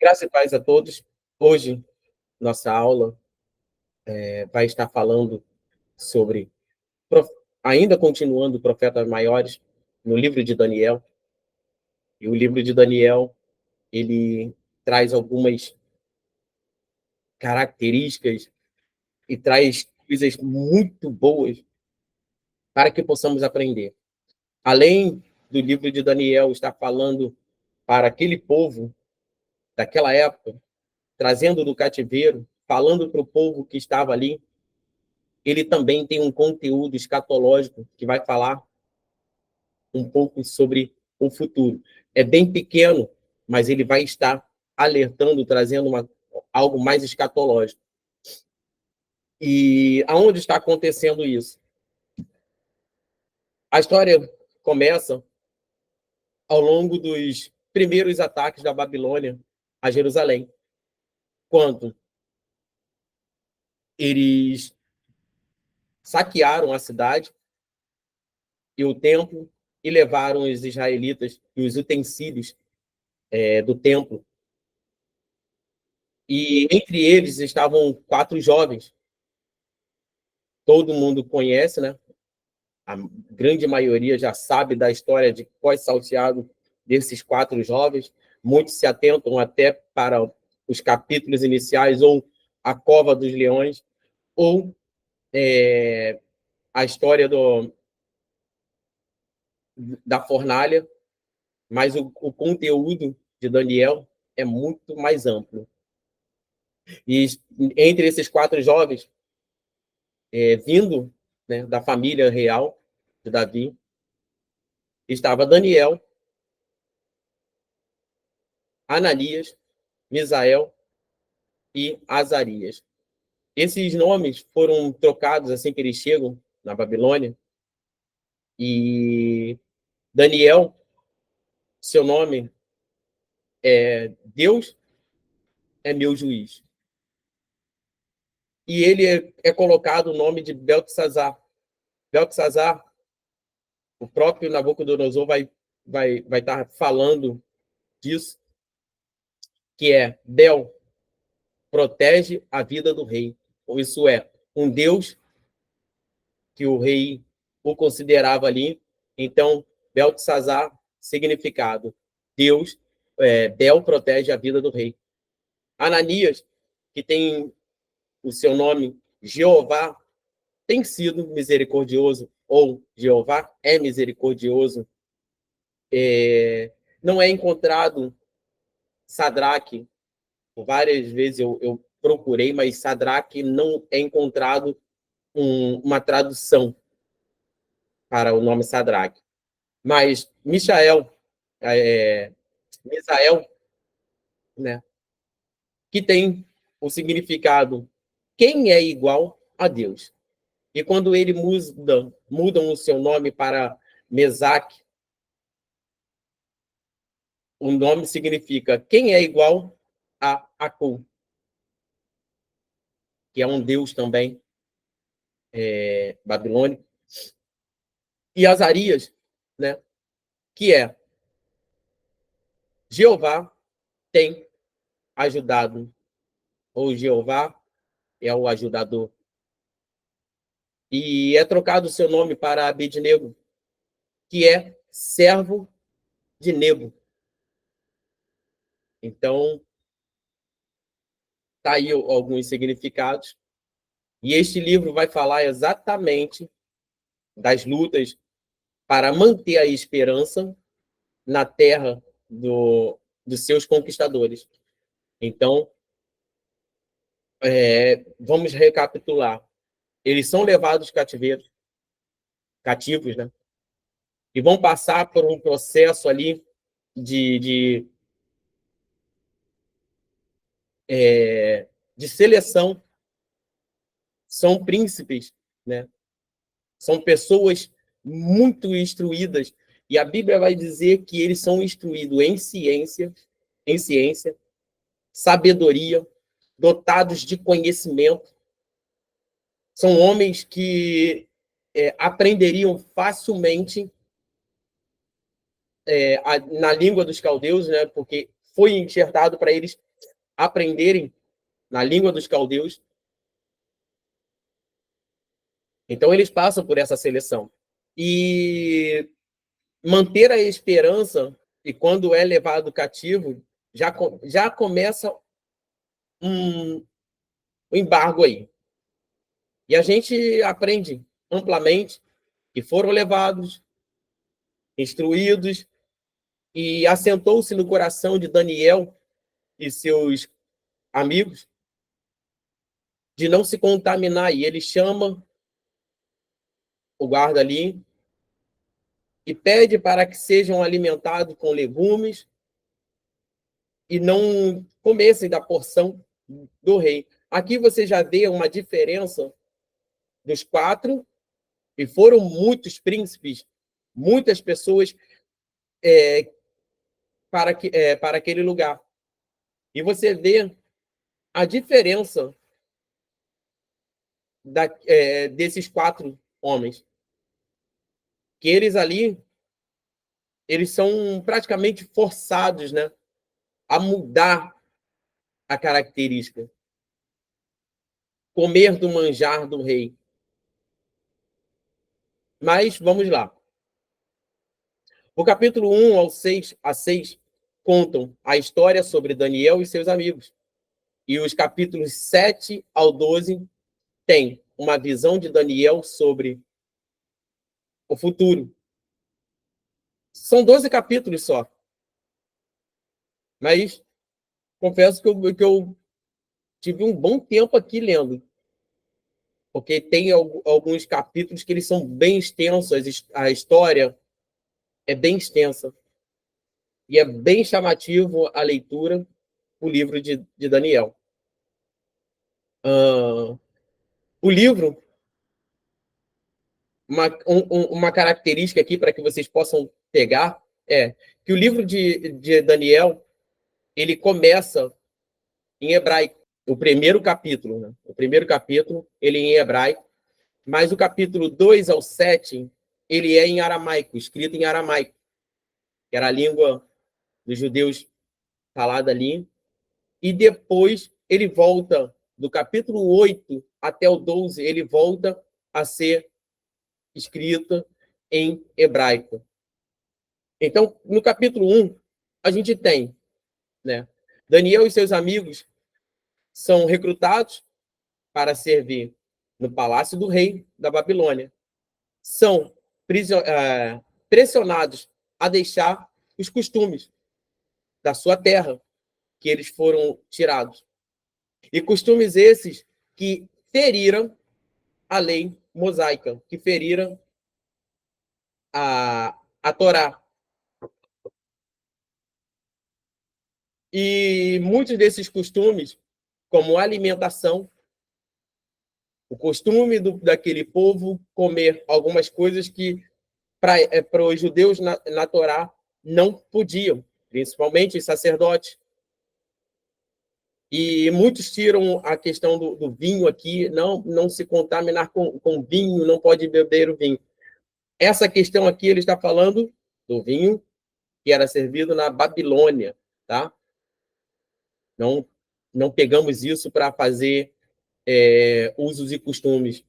Graça e paz a todos. Hoje, nossa aula vai estar falando sobre, ainda continuando profetas maiores, no livro de Daniel. E o livro de Daniel, ele traz algumas características e traz coisas muito boas para que possamos aprender. Além do livro de Daniel estar falando para aquele povo daquela época, trazendo do cativeiro, falando para o povo que estava ali, ele também tem um conteúdo escatológico que vai falar um pouco sobre o futuro. É bem pequeno, mas ele vai estar alertando, trazendo algo mais escatológico. E aonde está acontecendo isso? A história começa ao longo dos primeiros ataques da Babilônia a Jerusalém, quando eles saquearam a cidade e o templo e levaram os israelitas e os utensílios do templo. E entre eles estavam 4 jovens. Todo mundo conhece, né? A grande maioria já sabe da história de pós-salteado desses 4 jovens. Muitos se atentam até para os capítulos iniciais, ou a Cova dos Leões, ou a história da fornalha, mas o conteúdo de Daniel é muito mais amplo. E entre esses 4 jovens, vindo, né, da família real de Davi, estava Daniel, Ananias, Misael e Azarias. Esses nomes foram trocados assim que eles chegam na Babilônia. E Daniel, seu nome é Deus é meu juiz. E ele é colocado o nome de Beltesazar. Beltesazar, o próprio Nabucodonosor vai estar falando disso, que é Bel, protege a vida do rei. Ou isso é, um Deus que o rei o considerava ali. Então, Beltesazar, significado, Deus, Bel protege a vida do rei. Ananias, que tem o seu nome Jeová, tem sido misericordioso, ou Jeová é misericordioso. Não é encontrado Sadraque, várias vezes eu procurei, mas Sadraque não é encontrado uma tradução para o nome Sadraque. Mas Misael, né, que tem o significado quem é igual a Deus. E quando ele mudam o seu nome para Mesaque, o nome significa quem é igual a Acul, que é um deus também babilônico. E Azarias, né, que é Jeová tem ajudado, ou Jeová é o ajudador. E é trocado o seu nome para Abednego, que é servo de Nebo. Então, tá aí alguns significados. E este livro vai falar exatamente das lutas para manter a esperança na terra dos seus conquistadores. Então, vamos recapitular. Eles são levados cativos, né? E vão passar por um processo ali de seleção. São príncipes, né? São pessoas muito instruídas. E a Bíblia vai dizer que eles são instruídos em ciência, sabedoria, dotados de conhecimento. São homens que aprenderiam facilmente na língua dos caldeus, né? Porque foi enxertado para eles aprenderem na língua dos caldeus. Então, eles passam por essa seleção. E manter a esperança, e quando é levado cativo, já começa um embargo aí. E a gente aprende amplamente que foram levados, instruídos, e assentou-se no coração de Daniel e seus amigos de não se contaminar. E ele chama o guarda ali e pede para que sejam alimentados com legumes e não comessem da porção do rei. Aqui você já vê uma diferença dos quatro, e foram muitos príncipes, muitas pessoas para aquele lugar. E você vê a diferença desses quatro homens, que eles ali, eles são praticamente forçados, né, a mudar a característica, comer do manjar do rei. Mas vamos lá. O capítulo 1 a 6 contam a história sobre Daniel e seus amigos. E os capítulos 7 ao 12 têm uma visão de Daniel sobre o futuro. São 12 capítulos só. Mas confesso que eu tive um bom tempo aqui lendo. Porque tem alguns capítulos que eles são bem extensos, a história é bem extensa. E é bem chamativo a leitura, o livro de Daniel. O livro, uma característica aqui para que vocês possam pegar, é que o livro de Daniel, ele começa em hebraico, o primeiro capítulo, né? O primeiro capítulo, ele é em hebraico, mas o capítulo 2 ao 7, ele é em aramaico, escrito em aramaico, que era a língua dos judeus falada ali, e depois ele volta, do capítulo 8 até o 12, ele volta a ser escrita em hebraico. Então, no capítulo 1, a gente tem, né, Daniel e seus amigos são recrutados para servir no palácio do rei da Babilônia. São pressionados a deixar os costumes da sua terra, que eles foram tirados. E costumes esses que feriram a lei mosaica, que feriram a Torá. E muitos desses costumes, como alimentação, o costume daquele povo comer algumas coisas que para os judeus na Torá não podiam, principalmente os sacerdotes. E muitos tiram a questão do vinho aqui, não se contaminar com vinho, não pode beber o vinho. Essa questão aqui ele está falando do vinho que era servido na Babilônia, tá? Não pegamos isso para fazer usos e costumes.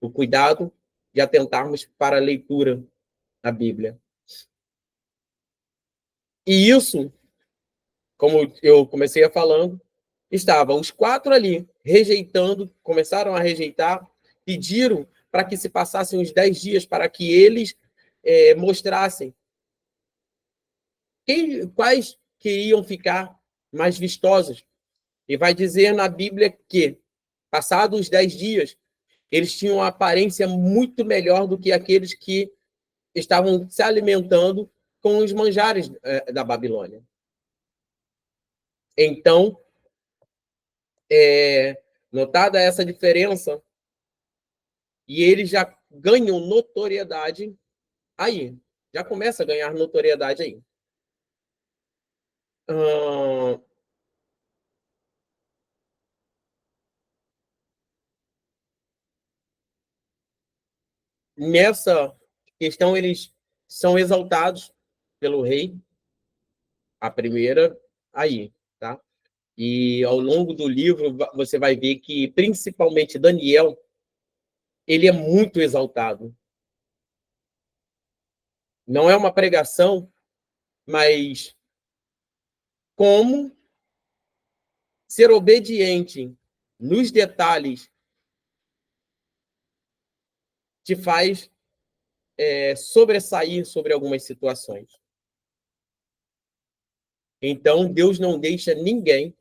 O cuidado de atentarmos para a leitura da Bíblia. E isso, como eu comecei falando, estavam os quatro ali, rejeitando, começaram a rejeitar, pediram para que se passassem os 10 dias para que eles mostrassem quais que iam ficar mais vistosos. E vai dizer na Bíblia que, passados os 10 dias, eles tinham uma aparência muito melhor do que aqueles que estavam se alimentando com os manjares da Babilônia. Então, notada essa diferença, e eles já ganham notoriedade aí. Já começa a ganhar notoriedade aí. Nessa questão, eles são exaltados pelo rei, a primeira aí, tá? E ao longo do livro você vai ver que, principalmente Daniel, ele é muito exaltado. Não é uma pregação, mas como ser obediente nos detalhes te faz sobressair sobre algumas situações. Então, Deus não deixa ninguém,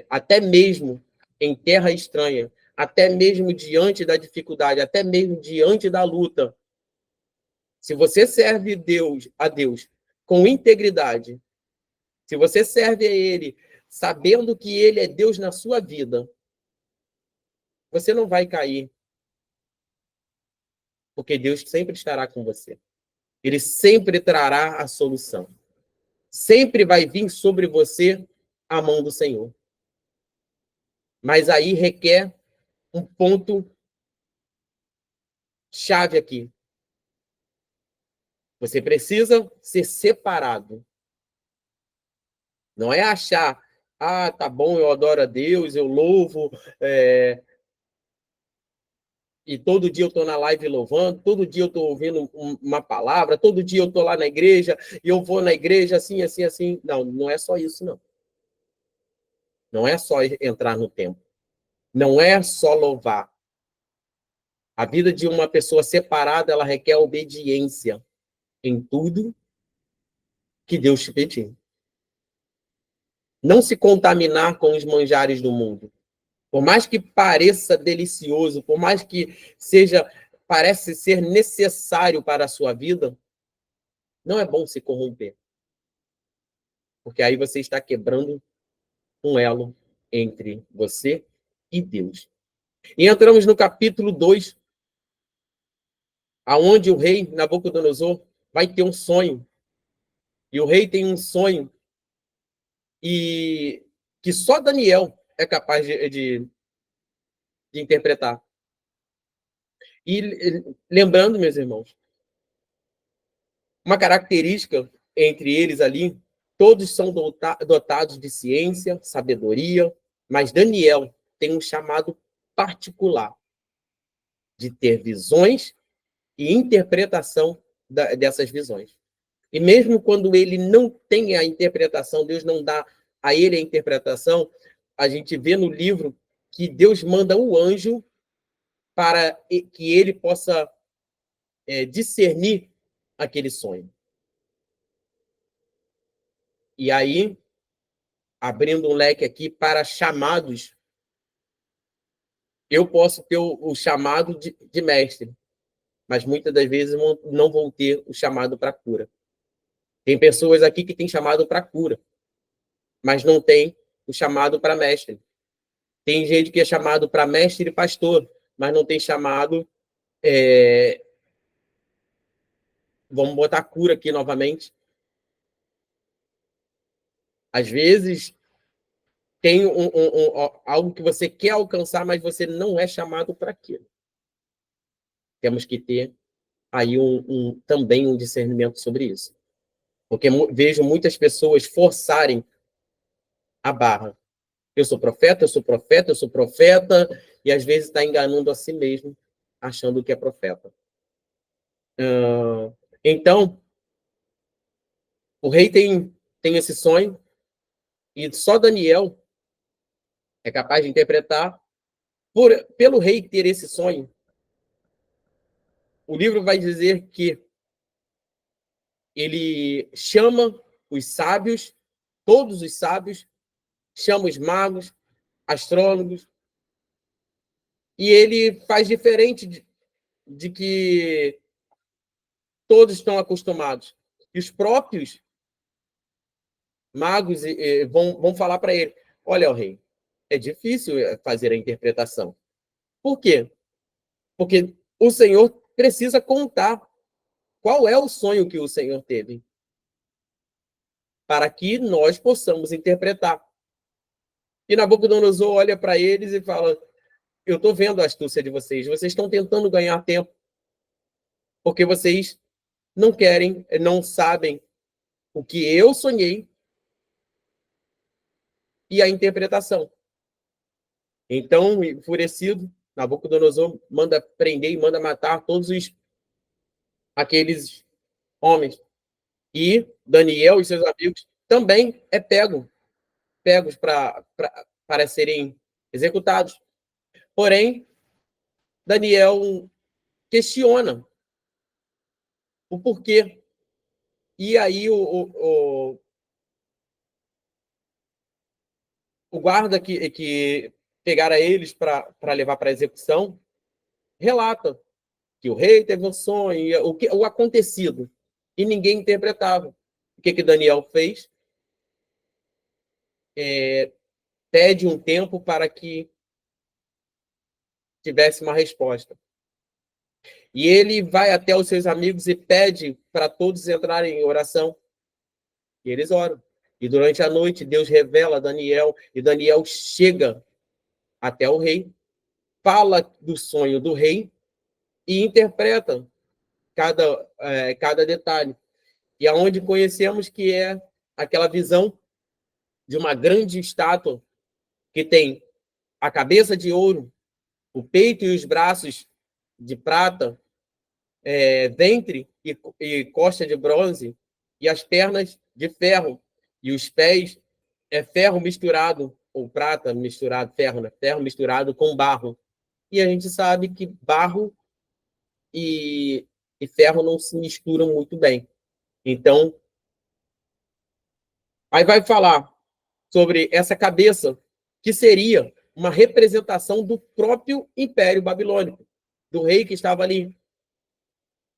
até mesmo em terra estranha, até mesmo diante da dificuldade, até mesmo diante da luta. Se você serve a Deus com integridade, se você serve a Ele sabendo que Ele é Deus na sua vida, você não vai cair, porque Deus sempre estará com você. Ele sempre trará a solução. Sempre vai vir sobre você a mão do Senhor. Mas aí requer um ponto chave aqui. Você precisa ser separado. Não é achar, tá bom, eu adoro a Deus, eu louvo, e todo dia eu estou na live louvando, todo dia eu estou ouvindo uma palavra, todo dia eu estou lá na igreja, e eu vou na igreja assim, assim, assim. Não, não é só isso, não. Não é só entrar no templo. Não é só louvar. A vida de uma pessoa separada, ela requer obediência em tudo que Deus te pediu. Não se contaminar com os manjares do mundo. Por mais que pareça delicioso, por mais que parece ser necessário para a sua vida, não é bom se corromper. Porque aí você está quebrando um elo entre você e Deus. E entramos no capítulo 2, aonde o rei Nabucodonosor vai ter um sonho. E o rei tem um sonho e que só Daniel é capaz de interpretar. E lembrando, meus irmãos, uma característica entre eles ali, todos são dotados de ciência, sabedoria, mas Daniel tem um chamado particular de ter visões e interpretação dessas visões. E mesmo quando ele não tem a interpretação, Deus não dá a ele a interpretação, a gente vê no livro que Deus manda um anjo para que ele possa discernir aquele sonho. E aí, abrindo um leque aqui para chamados, eu posso ter o chamado de mestre, mas muitas das vezes não vou ter o chamado para cura. Tem pessoas aqui que têm chamado para cura, mas não tem o chamado para mestre. Tem gente que é chamado para mestre e pastor, mas não tem chamado. Vamos botar cura aqui novamente. Às vezes, tem algo que você quer alcançar, mas você não é chamado para aquilo. Temos que ter aí também um discernimento sobre isso. Porque vejo muitas pessoas forçarem a barra. Eu sou profeta, eu sou profeta, eu sou profeta, e às vezes está enganando a si mesmo, achando que é profeta. Então, o rei tem esse sonho, e só Daniel é capaz de interpretar. Pelo rei ter esse sonho, o livro vai dizer que ele chama os sábios, todos os sábios, chama os magos, astrônomos, e ele faz diferente de que todos estão acostumados. E os próprios magos vão falar para ele: olha, rei, é difícil fazer a interpretação. Por quê? Porque o Senhor precisa contar qual é o sonho que o Senhor teve, para que nós possamos interpretar. E Nabucodonosor olha para eles e fala: eu estou vendo a astúcia de vocês estão tentando ganhar tempo, porque vocês não querem, não sabem o que eu sonhei, e a interpretação. Então, enfurecido, Nabucodonosor manda prender e manda matar todos aqueles homens. E Daniel e seus amigos também pegos para serem executados. Porém, Daniel questiona o porquê. E aí o guarda que pegara eles para levar para a execução relata que o rei teve um sonho, o acontecido, e ninguém interpretava. O que Daniel fez? Pede um tempo para que tivesse uma resposta. E ele vai até os seus amigos e pede para todos entrarem em oração. E eles oram. E durante a noite, Deus revela a Daniel, e Daniel chega até o rei, fala do sonho do rei e interpreta cada detalhe. E aonde conhecemos que é aquela visão de uma grande estátua que tem a cabeça de ouro, o peito e os braços de prata, ventre e costa de bronze, e as pernas de ferro, e os pés ferro misturado, ou prata misturado, ferro, né? Ferro misturado com barro. E a gente sabe que barro e ferro não se misturam muito bem. Então, aí vai falar sobre essa cabeça, que seria uma representação do próprio Império Babilônico, do rei que estava ali.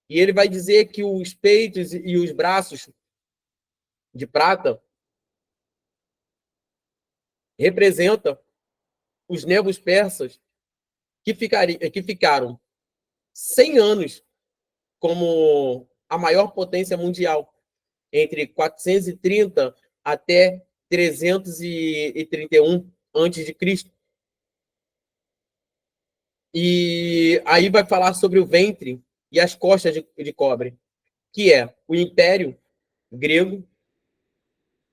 E ele vai dizer que os peitos e os braços de prata representam os negros persas que ficaram 100 anos como a maior potência mundial, entre 430 até 331 antes de Cristo. E aí vai falar sobre o ventre e as costas de cobre, que é grego,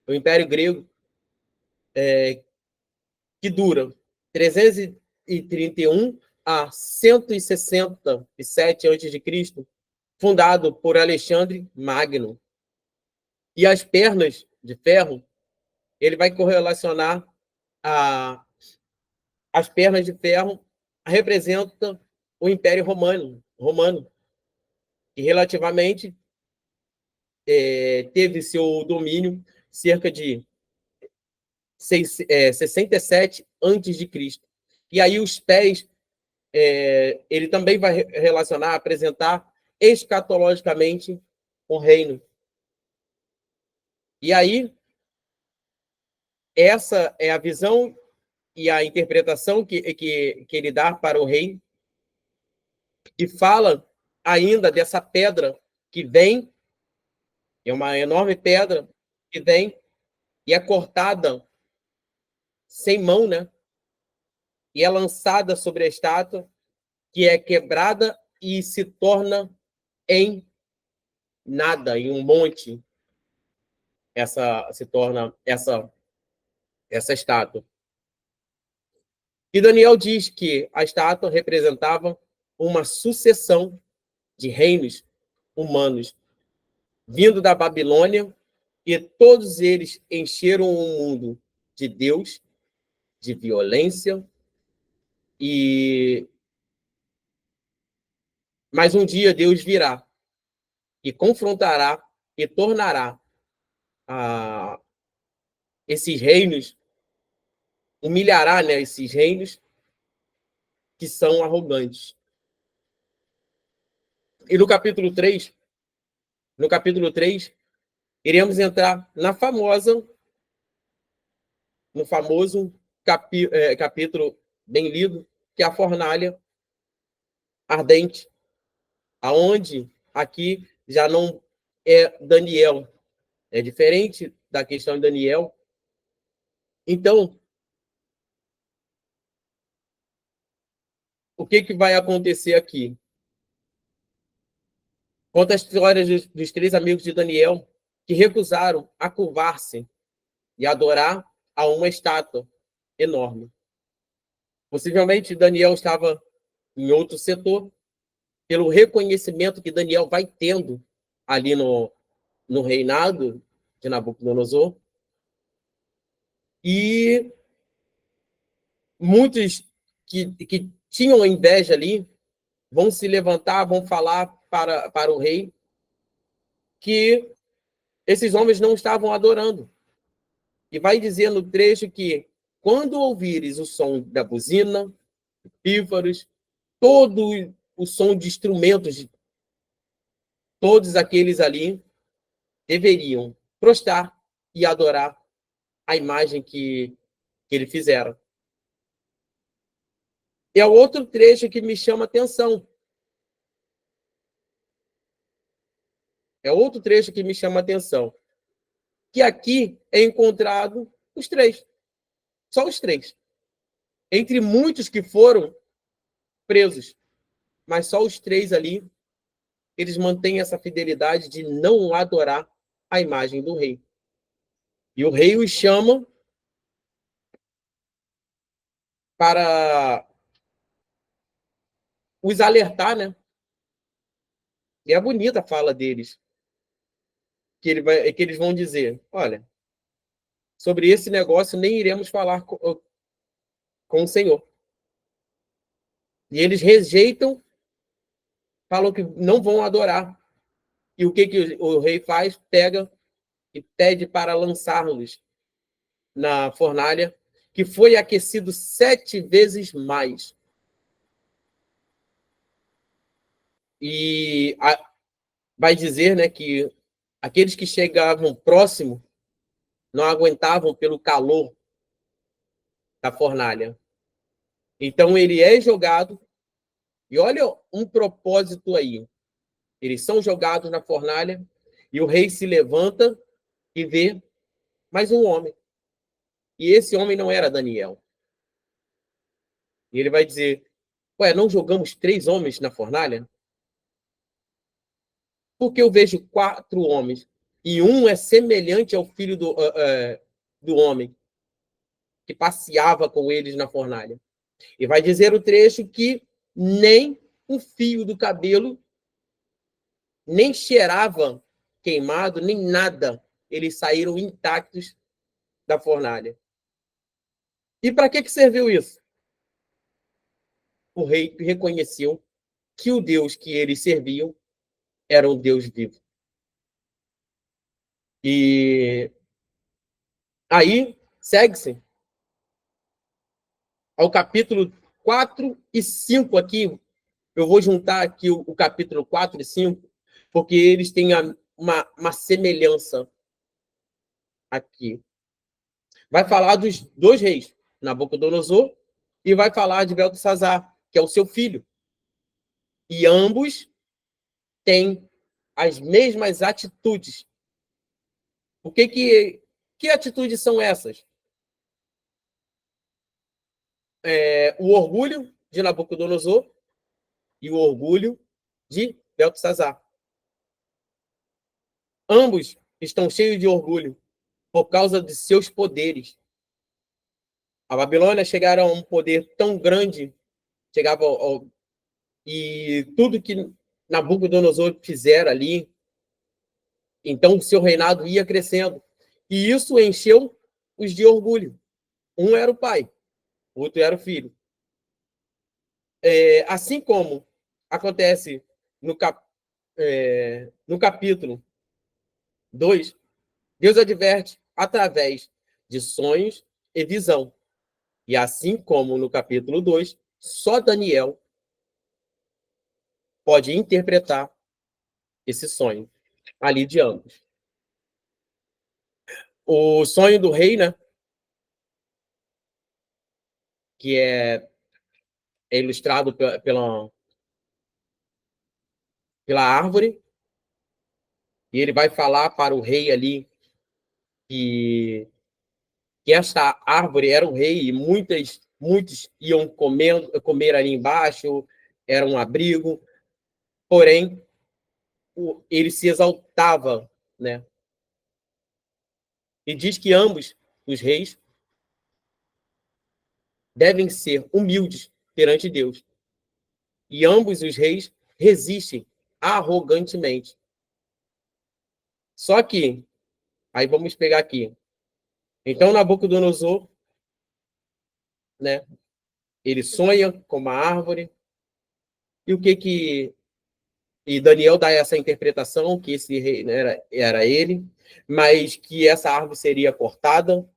o Império Grego, que dura 331 a 167 antes de Cristo, fundado por Alexandre Magno. E as pernas de ferro, ele vai correlacionar as pernas de ferro representam o Império Romano, que relativamente teve seu domínio cerca de 67 antes de Cristo. E aí os pés, ele também vai relacionar, apresentar escatologicamente o reino. E aí, essa é a visão e a interpretação que ele dá para o rei, e fala ainda dessa pedra que vem, é uma enorme pedra que vem e é cortada sem mão, né? E é lançada sobre a estátua, que é quebrada e se torna em nada, em um monte, se torna essa estátua. E Daniel diz que a estátua representava uma sucessão de reinos humanos vindo da Babilônia, e todos eles encheram o mundo de Deus, de violência, mas um dia Deus virá e confrontará e tornará esses reinos, humilhará, né, esses reinos que são arrogantes. E no capítulo 3, iremos entrar no famoso capítulo bem lido, que é a fornalha ardente, aonde aqui já não é Daniel, é diferente da questão de Daniel. Então, o que vai acontecer aqui? Conta a história dos 3 amigos de Daniel que recusaram a curvar-se e adorar a uma estátua enorme. Possivelmente Daniel estava em outro setor, pelo reconhecimento que Daniel vai tendo ali no reinado de Nabucodonosor. E muitos que tinham inveja ali vão se levantar, vão falar para o rei que esses homens não estavam adorando. E vai dizer no trecho que quando ouvires o som da buzina, pífaros, todo o som de instrumentos, todos aqueles ali deveriam prostrar e adorar a imagem que ele fizeram. É outro trecho que me chama atenção. É outro trecho que me chama atenção. Que aqui é encontrado os três. Só os três. Entre muitos que foram presos. Mas só os três ali, eles mantêm essa fidelidade de não adorar a imagem do rei. E o rei os chama para os alertar, né? E é bonita a fala deles. Que eles vão dizer, olha, sobre esse negócio nem iremos falar com o Senhor. E eles rejeitam, falam que não vão adorar. E o que o rei faz? Pega e pede para lançá-los na fornalha, que foi aquecido 7 vezes mais. E vai dizer, né, que aqueles que chegavam próximo não aguentavam pelo calor da fornalha. Então ele é jogado, e olha um propósito aí. Eles são jogados na fornalha, e o rei se levanta e vê mais um homem. E esse homem não era Daniel. E ele vai dizer, ué, não jogamos 3 homens na fornalha? Porque eu vejo 4 homens, e um é semelhante ao filho do homem, que passeava com eles na fornalha. E vai dizer o trecho que nem um fio do cabelo, nem cheirava queimado, nem nada. Eles saíram intactos da fornalha. E para que serviu isso? O rei reconheceu que o Deus que eles serviam era um Deus vivo. E aí, segue-se ao capítulo 4 e 5 aqui. Eu vou juntar aqui o capítulo 4 e 5, porque eles têm uma semelhança aqui. Vai falar dos 2 reis, Nabucodonosor, e vai falar de Beltesazar, que é o seu filho. E ambos têm as mesmas atitudes. Que atitudes são essas? O orgulho de Nabucodonosor e o orgulho de Beltesazar. Ambos estão cheios de orgulho por causa de seus poderes. A Babilônia chegara a um poder tão grande, chegava e tudo que Nabucodonosor fizera ali, então o seu reinado ia crescendo. E isso encheu os de orgulho. Um era o pai, o outro era o filho. Assim como acontece no capítulo 2, Deus adverte através de sonhos e visão. E assim como no capítulo 2, só Daniel pode interpretar esse sonho ali de ambos. O sonho do rei, né? Que é ilustrado pela árvore, e ele vai falar para o rei ali que esta árvore era um rei e muitos iam comer ali embaixo, era um abrigo, porém ele se exaltava, né? E diz que ambos os reis devem ser humildes perante Deus. E ambos os reis resistem arrogantemente. Só que, aí vamos pegar aqui. Então, Nabucodonosor, né, ele sonha com uma árvore, e o que que... E Daniel dá essa interpretação, que esse rei era ele, mas que essa árvore seria cortada,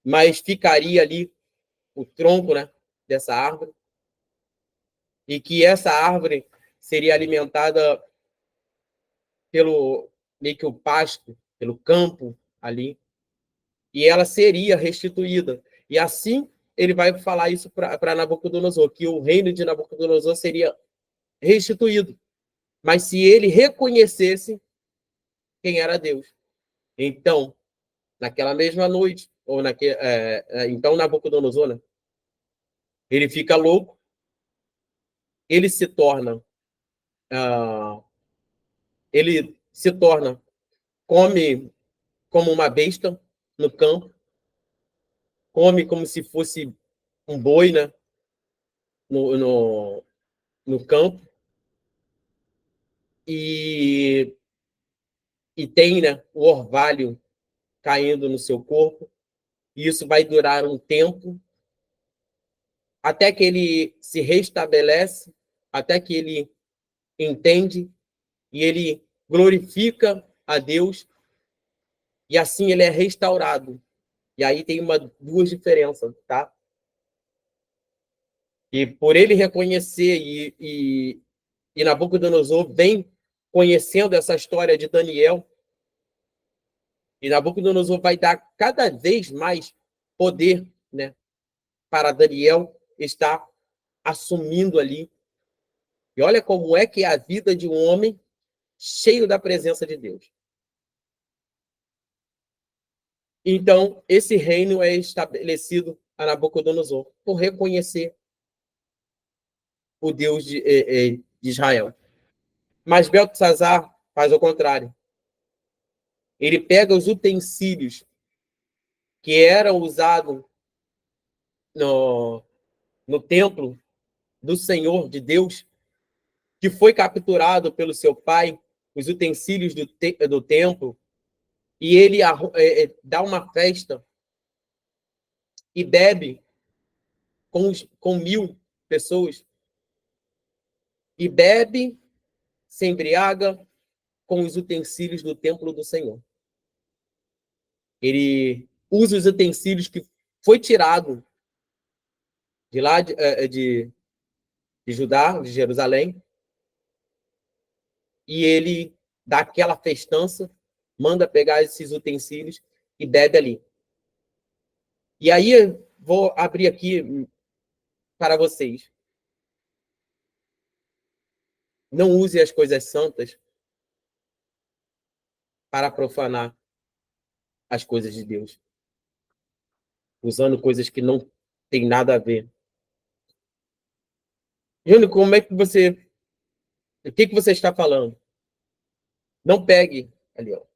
mas ficaria ali o tronco, né, dessa árvore, e que essa árvore seria alimentada pelo meio que o pasto, pelo campo ali, e ela seria restituída. E assim ele vai falar isso para Nabucodonosor, que o reino de Nabucodonosor seria restituído, mas se ele reconhecesse quem era Deus. Então, naquela mesma noite, ou então Nabucodonosor, né, ele fica louco, ele se torna, uh, ele se torna, come como uma besta no campo, come como se fosse um boi, né, no, no, no campo, e, e tem, né, o orvalho caindo no seu corpo, e isso vai durar um tempo, até que ele se restabelece, até que ele entende, e ele glorifica a Deus, e assim ele é restaurado. E aí tem duas diferenças, tá? E por ele reconhecer, e Nabucodonosor vem conhecendo essa história de Daniel, e Nabucodonosor vai dar cada vez mais poder, né, para Daniel estar assumindo ali. E olha como é que é a vida de um homem cheio da presença de Deus. Então, esse reino é estabelecido a Nabucodonosor por reconhecer o Deus de Israel. Mas Beltesazar faz o contrário. Ele pega os utensílios que eram usados no templo do Senhor, de Deus, que foi capturado pelo seu pai, os utensílios do templo, e ele dá uma festa e bebe com 1.000 pessoas, e bebe, se embriaga com os utensílios do templo do Senhor. Ele usa os utensílios que foi tirado de lá de Judá, de Jerusalém, e ele dá aquela festança, manda pegar esses utensílios e bebe ali. E aí eu vou abrir aqui para vocês. Não use as coisas santas para profanar as coisas de Deus, usando coisas que não tem nada a ver. Júnior, como é que você... O que você está falando? Não pegue ali, ó,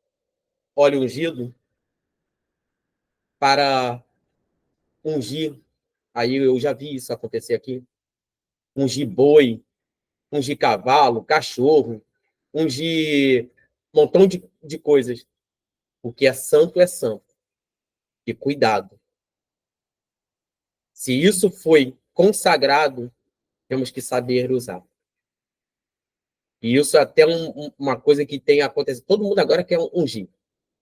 óleo ungido para ungir. Aí eu já vi isso acontecer aqui. Ungir boi, ungir cavalo, cachorro, ungir um montão de coisas. O que é santo é santo. E cuidado. Se isso foi consagrado, temos que saber usar. E isso é até uma coisa que tem acontecido. Todo mundo agora quer ungir.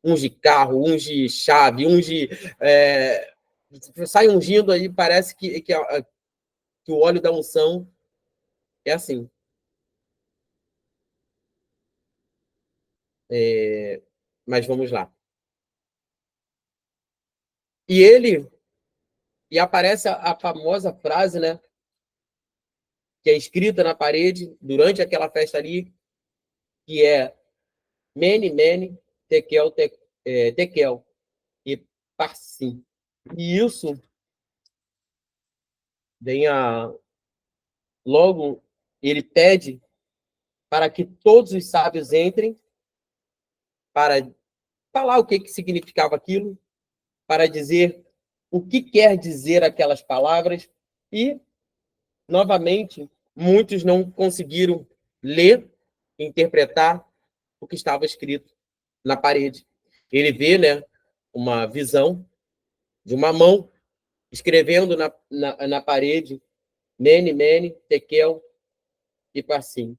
Ungir carro, ungir chave, ungir... sai ungindo aí, parece que o óleo da unção é assim. Mas vamos lá. E aparece a famosa frase, né, que é escrita na parede durante aquela festa ali, que é Mene, Mene, Tekel, Tekel e Parsim. E isso vem logo, ele pede para que todos os sábios entrem para falar o que significava aquilo, para dizer o que quer dizer aquelas palavras e, novamente, muitos não conseguiram ler, interpretar o que estava escrito na parede. Ele vê, né, uma visão de uma mão escrevendo na parede, Mene, Mene, Tekel e Parsim.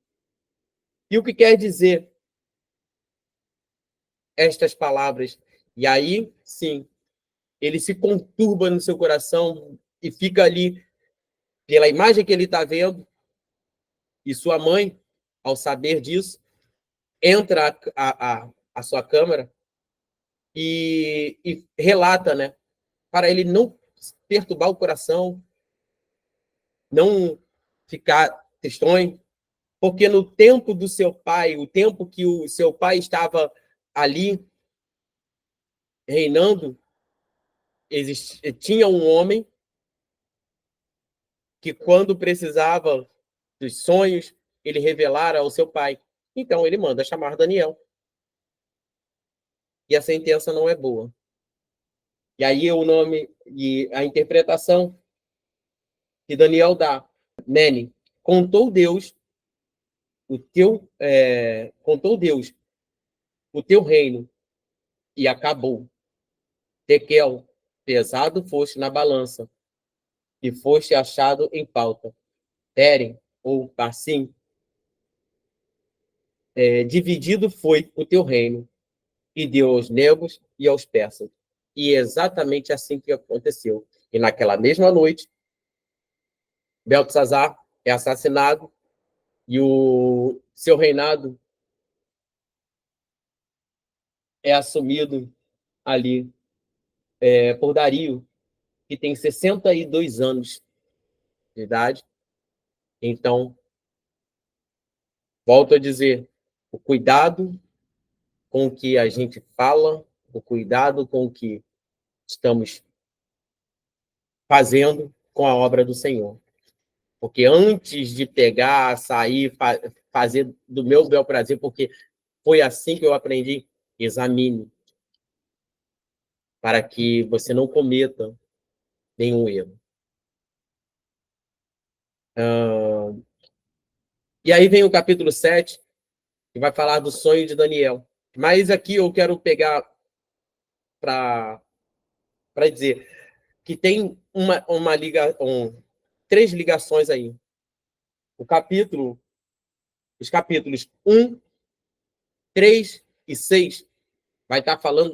E o que quer dizer estas palavras? E aí, sim, ele se conturba no seu coração e fica ali, pela imagem que ele está vendo, e sua mãe, ao saber disso, entra à sua câmara e relata, né, para ele não perturbar o coração, não ficar tristonho, porque no tempo do seu pai, o tempo que o seu pai estava ali reinando, tinha um homem que, quando precisava dos sonhos, ele revelara ao seu pai. Então, ele manda chamar Daniel. E a sentença não é boa. E aí o nome e a interpretação que Daniel dá, Mene, contou Deus contou Deus o teu reino e acabou. Tekel, pesado foste na balança e foste achado em pauta. Terem, ou Parsim, dividido foi o teu reino e deu aos negros e aos persas. E é exatamente assim que aconteceu. E naquela mesma noite, Beltesazar é assassinado e o seu reinado é assumido ali por Dario, que tem 62 anos de idade. Então, volto a dizer, o cuidado com o que a gente fala, o cuidado com o que estamos fazendo com a obra do Senhor. Porque antes de pegar, sair, fazer do meu bel prazer, porque foi assim que eu aprendi, examine, para que você não cometa nenhum erro. E aí vem o capítulo 7, que vai falar do sonho de Daniel. Mas aqui eu quero pegar para dizer que tem três ligações aí. Os capítulos 1, 3 e 6 vai estar falando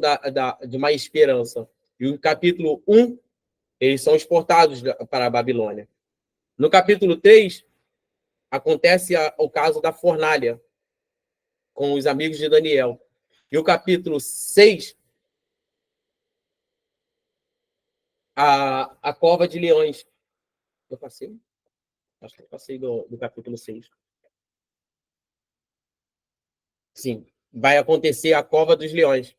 de uma esperança. E o capítulo 1, eles são exportados para a Babilônia. No capítulo 3, acontece o caso da fornalha, com os amigos de Daniel. E o capítulo 6, a cova de leões. Eu passei? Acho que eu passei do capítulo 6. Sim, vai acontecer a cova dos leões.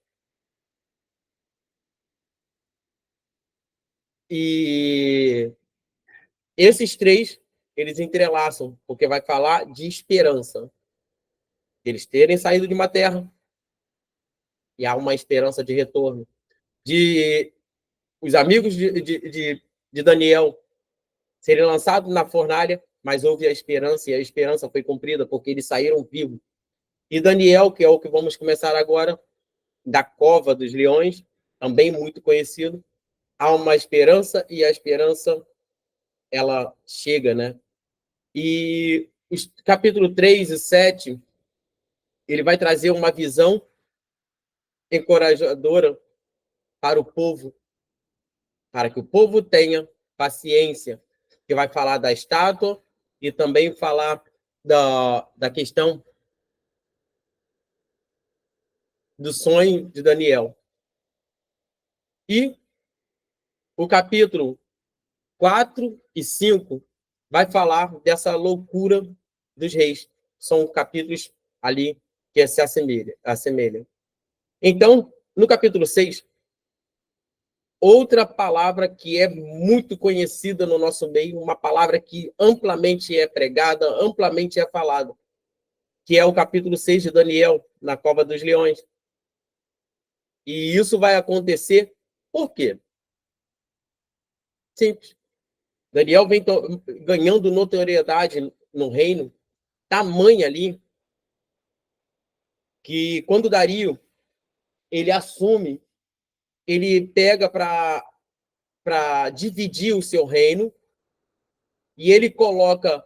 E esses três, eles entrelaçam, porque vai falar de esperança. Eles terem saído de uma terra e há uma esperança de retorno. De os amigos de Daniel serem lançados na fornalha, mas houve a esperança, e a esperança foi cumprida, porque eles saíram vivos. E Daniel, que é o que vamos começar agora, da cova dos leões, também muito conhecido, há uma esperança, e a esperança, ela chega, né? E os capítulo 3 e 7, ele vai trazer uma visão encorajadora para o povo, para que o povo tenha paciência, que vai falar da estátua e também falar da questão do sonho de Daniel. E o capítulo 4 e 5 vai falar dessa loucura dos reis. São capítulos ali que se assemelham. Então, no capítulo 6, outra palavra que é muito conhecida no nosso meio, uma palavra que amplamente é pregada, amplamente é falada, que é o capítulo 6 de Daniel, na cova dos leões. E isso vai acontecer por quê? Simples. Daniel vem ganhando notoriedade no reino, tamanha ali, que quando Dario ele assume, ele pega para dividir o seu reino, e ele coloca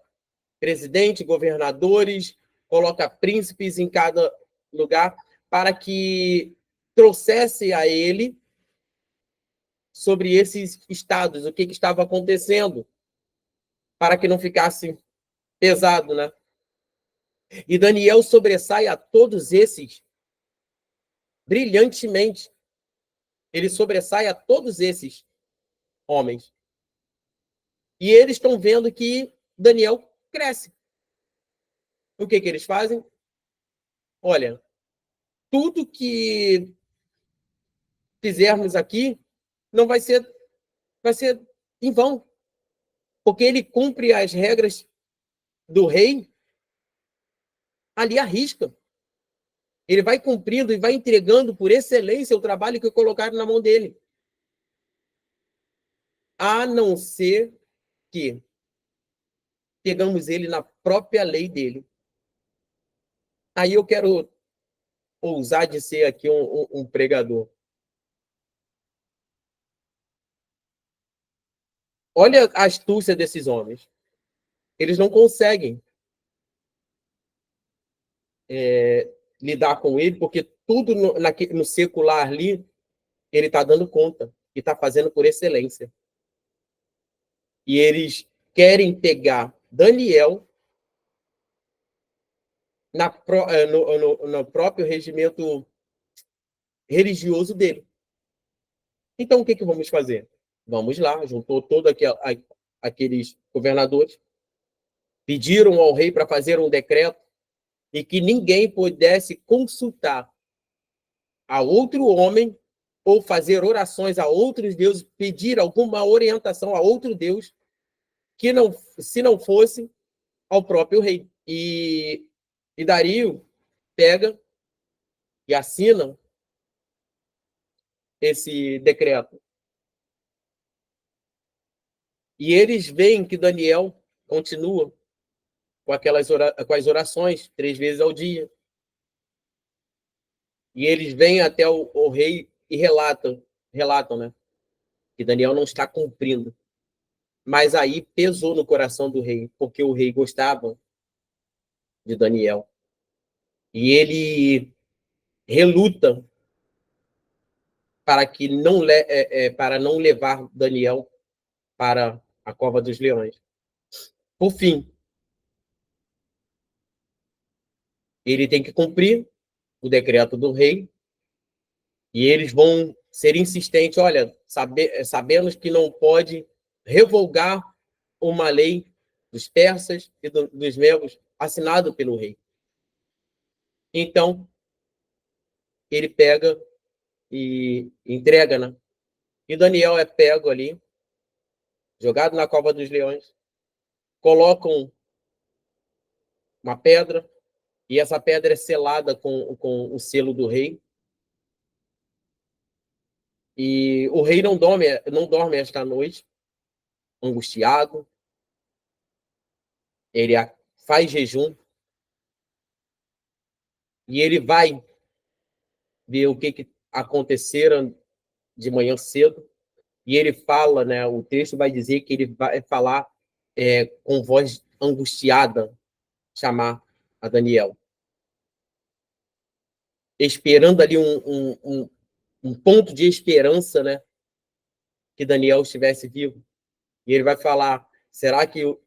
presidente, governadores, coloca príncipes em cada lugar, para que trouxesse a ele sobre esses estados, o que estava acontecendo, para que não ficasse pesado, né? E Daniel sobressai a todos esses brilhantemente. Ele sobressai a todos esses homens. E eles estão vendo que Daniel cresce. O que eles fazem? Olha, tudo que fizermos aqui não vai ser em vão, porque ele cumpre as regras do rei ali à risca. Ele vai cumprindo e vai entregando por excelência o trabalho que colocaram na mão dele. A não ser que pegamos ele na própria lei dele. Aí eu quero ousar de ser aqui um pregador. Olha a astúcia desses homens. Eles não conseguem lidar com ele, porque tudo no secular ali, ele está dando conta e está fazendo por excelência. E eles querem pegar Daniel no próprio regimento religioso dele. Então, o que vamos fazer? Vamos lá, juntou todos aqueles governadores, pediram ao rei para fazer um decreto e que ninguém pudesse consultar a outro homem ou fazer orações a outros deuses, pedir alguma orientação a outro deus, que não, se não fosse ao próprio rei. E Dario pega e assina esse decreto. E eles veem que Daniel continua com as orações 3 vezes ao dia. E eles vêm até o rei e relatam, né, que Daniel não está cumprindo. Mas aí pesou no coração do rei, porque o rei gostava de Daniel. E ele reluta para não levar Daniel para a cova dos leões. Por fim, ele tem que cumprir o decreto do rei, e eles vão ser insistentes. Olha, sabemos que não pode revogar uma lei dos persas e dos medos assinado pelo rei. Então, ele pega e entrega, né? E Daniel é pego ali, jogado na cova dos leões, colocam uma pedra, e essa pedra é selada com o selo do rei. E o rei não dorme esta noite, angustiado. Ele faz jejum e ele vai ver o que aconteceram de manhã cedo. E ele fala, né? O texto vai dizer que ele vai falar com voz angustiada, chamar a Daniel, esperando ali um ponto de esperança, né? Que Daniel estivesse vivo. E ele vai falar: será que o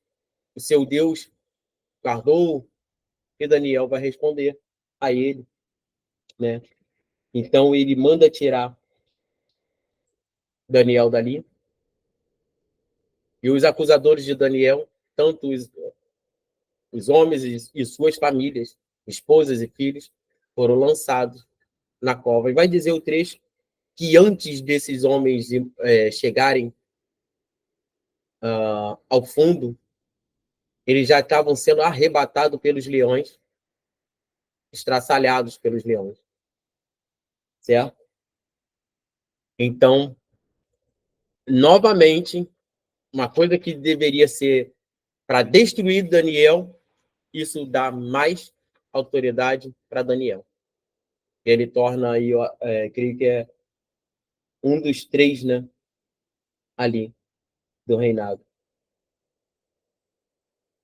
seu Deus guardou? E Daniel vai responder a ele, né? Então ele manda tirar Daniel dali. E os acusadores de Daniel, tanto os homens e suas famílias, esposas e filhos, foram lançados na cova. E vai dizer o trecho que antes desses homens chegarem ao fundo, eles já estavam sendo arrebatados pelos leões, estraçalhados pelos leões. Certo? Então, novamente, uma coisa que deveria ser para destruir Daniel, isso dá mais autoridade para Daniel. Ele torna aí, creio que é um dos 3, né, ali do reinado.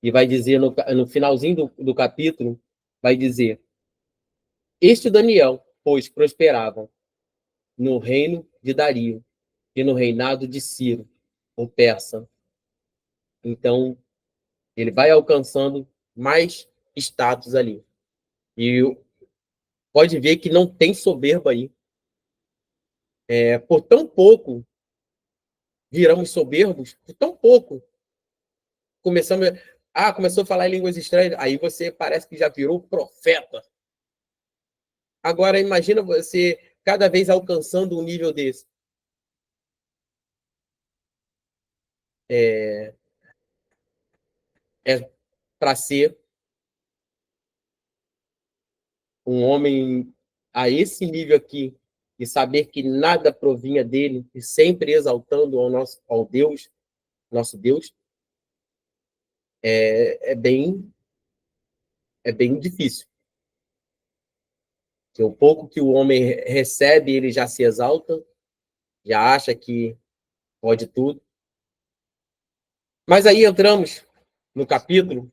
E vai dizer no finalzinho do capítulo, vai dizer: este Daniel, pois, prosperava no reino de Dario e no reinado de Ciro, o persa. Então, ele vai alcançando mais status ali. E pode ver que não tem soberba aí. Por tão pouco, viramos soberbos, por tão pouco. Começou a falar em línguas estranhas, aí você parece que já virou profeta. Agora, imagina você cada vez alcançando um nível desse. É para ser um homem a esse nível aqui e saber que nada provinha dele e sempre exaltando ao Deus, nosso Deus, é bem difícil. Porque o pouco que o homem recebe, ele já se exalta, já acha que pode tudo. Mas aí entramos no capítulo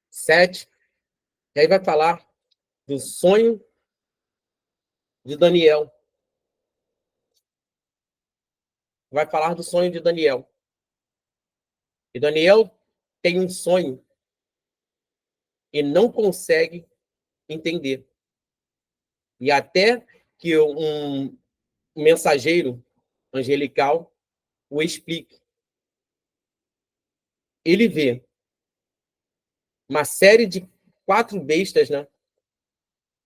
7, e aí vai falar do sonho de Daniel. Vai falar do sonho de Daniel. E Daniel tem um sonho e não consegue entender. E até que um mensageiro angelical o explique. Ele vê uma série de 4 bestas, né?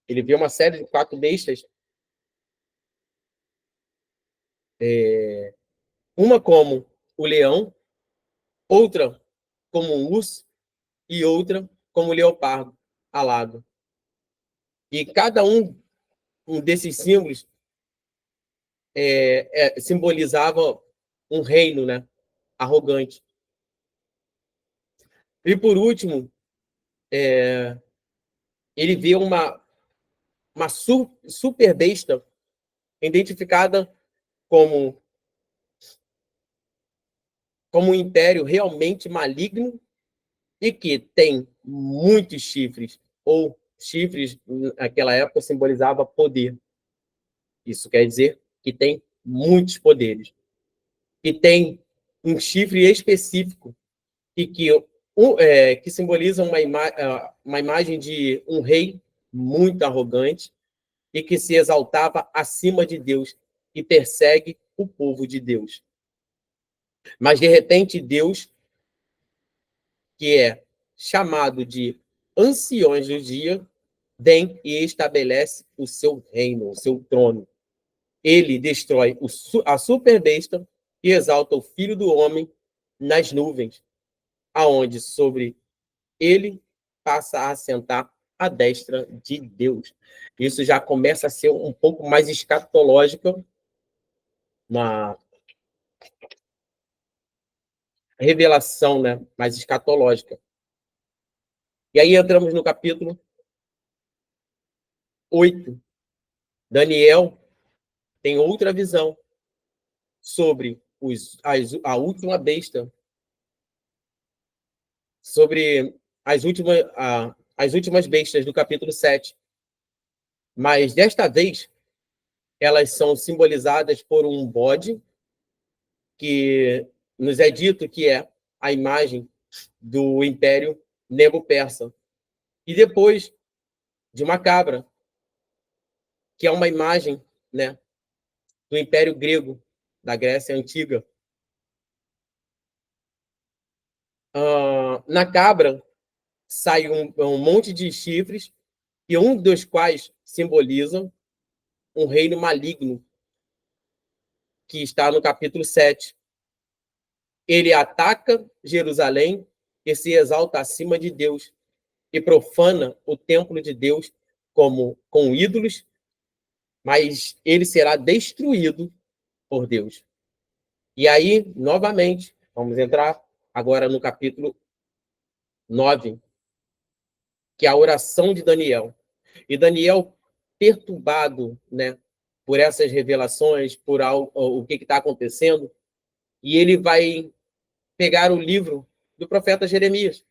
Ele vê uma série de 4 bestas, uma como o leão, outra como um urso e outra como o leopardo alado. E cada um desses símbolos simbolizava um reino, né? Arrogante. E por último, ele vê uma super besta identificada como um império realmente maligno e que tem muitos chifres, ou chifres naquela época simbolizava poder. Isso quer dizer que tem muitos poderes. E tem um chifre específico e que simboliza uma imagem de um rei muito arrogante e que se exaltava acima de Deus e persegue o povo de Deus. Mas, de repente, Deus, que é chamado de anciões do dia, vem e estabelece o seu reino, o seu trono. Ele destrói a superbesta e exalta o Filho do Homem nas nuvens, aonde sobre ele passa a assentar à destra de Deus. Isso já começa a ser um pouco mais escatológico, uma revelação, né, mais escatológica. E aí entramos no capítulo 8. Daniel tem outra visão sobre a última besta, sobre as últimas bestas do capítulo 7. Mas desta vez, elas são simbolizadas por um bode, que nos é dito que é a imagem do Império Nego-Persa. E depois de uma cabra, que é uma imagem, né, do Império Grego, da Grécia Antiga. Na cabra sai um monte de chifres, e um dos quais simboliza um reino maligno, que está no capítulo 7. Ele ataca Jerusalém e se exalta acima de Deus, e profana o templo de Deus com ídolos, mas ele será destruído por Deus. E aí, novamente, vamos entrar agora no capítulo 9, que é a oração de Daniel. E Daniel, perturbado, né, por essas revelações, por o que está acontecendo, e ele vai pegar o livro do profeta Jeremias,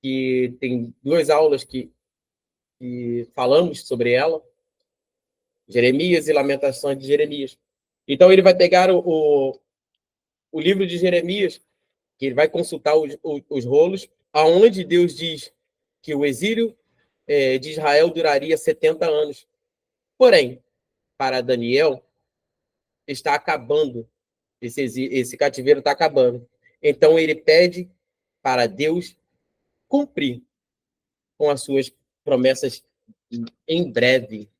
que tem 2 aulas que falamos sobre ela, Jeremias e Lamentações de Jeremias. Então ele vai pegar o livro de Jeremias, que ele vai consultar os rolos, aonde Deus diz que o exílio de Israel duraria 70 anos. Porém, para Daniel, está acabando, esse cativeiro está acabando. Então ele pede para Deus cumprir com as suas promessas em breve.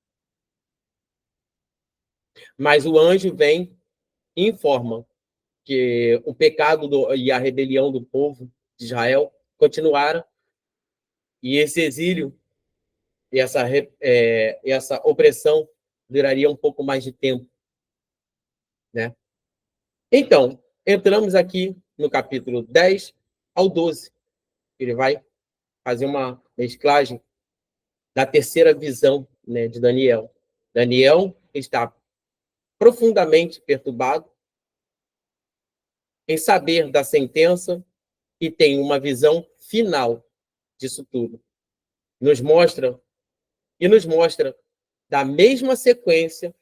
Mas o anjo vem e informa que o pecado e a rebelião do povo de Israel continuaram, e esse exílio e essa opressão duraria um pouco mais de tempo, né? Então, entramos aqui no capítulo 10 ao 12. Ele vai fazer uma mesclagem da terceira visão, né, de Daniel. Daniel está profundamente perturbado em saber da sentença e tem uma visão final disso tudo. Nos mostra da mesma sequência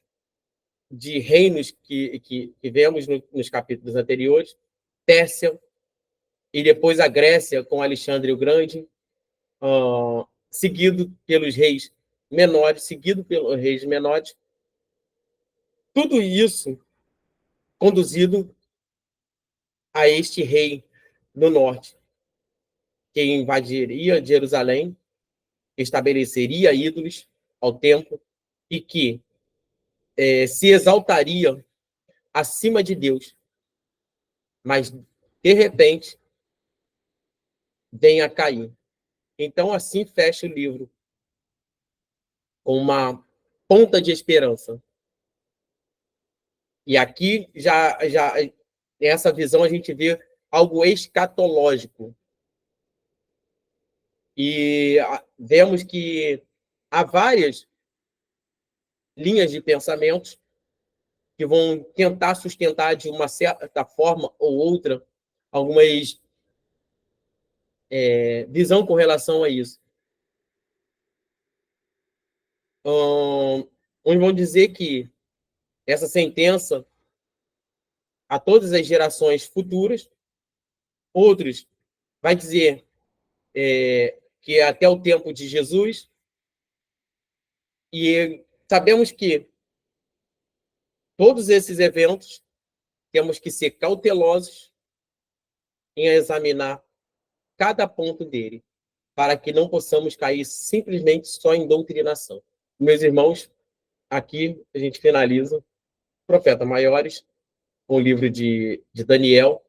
de reinos que vemos nos capítulos anteriores, Pérsia e depois a Grécia com Alexandre o Grande, seguido pelos reis menores, tudo isso conduzido a este rei no norte, que invadiria Jerusalém, estabeleceria ídolos ao templo e que se exaltaria acima de Deus. Mas, de repente, vem a cair. Então, assim fecha o livro, com uma ponta de esperança. E aqui, nessa visão, a gente vê algo escatológico. E vemos que há várias linhas de pensamentos que vão tentar sustentar de uma certa forma ou outra algumas visão com relação a isso. Uns vão dizer que essa sentença a todas as gerações futuras, outros vai dizer que até o tempo de Jesus, e sabemos que todos esses eventos temos que ser cautelosos em examinar cada ponto dele, para que não possamos cair simplesmente só em doutrinação. Meus irmãos, aqui a gente finaliza Profeta Maiores, com o livro de Daniel.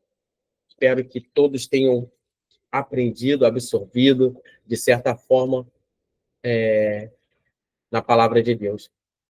Espero que todos tenham aprendido, absorvido, de certa forma, na palavra de Deus.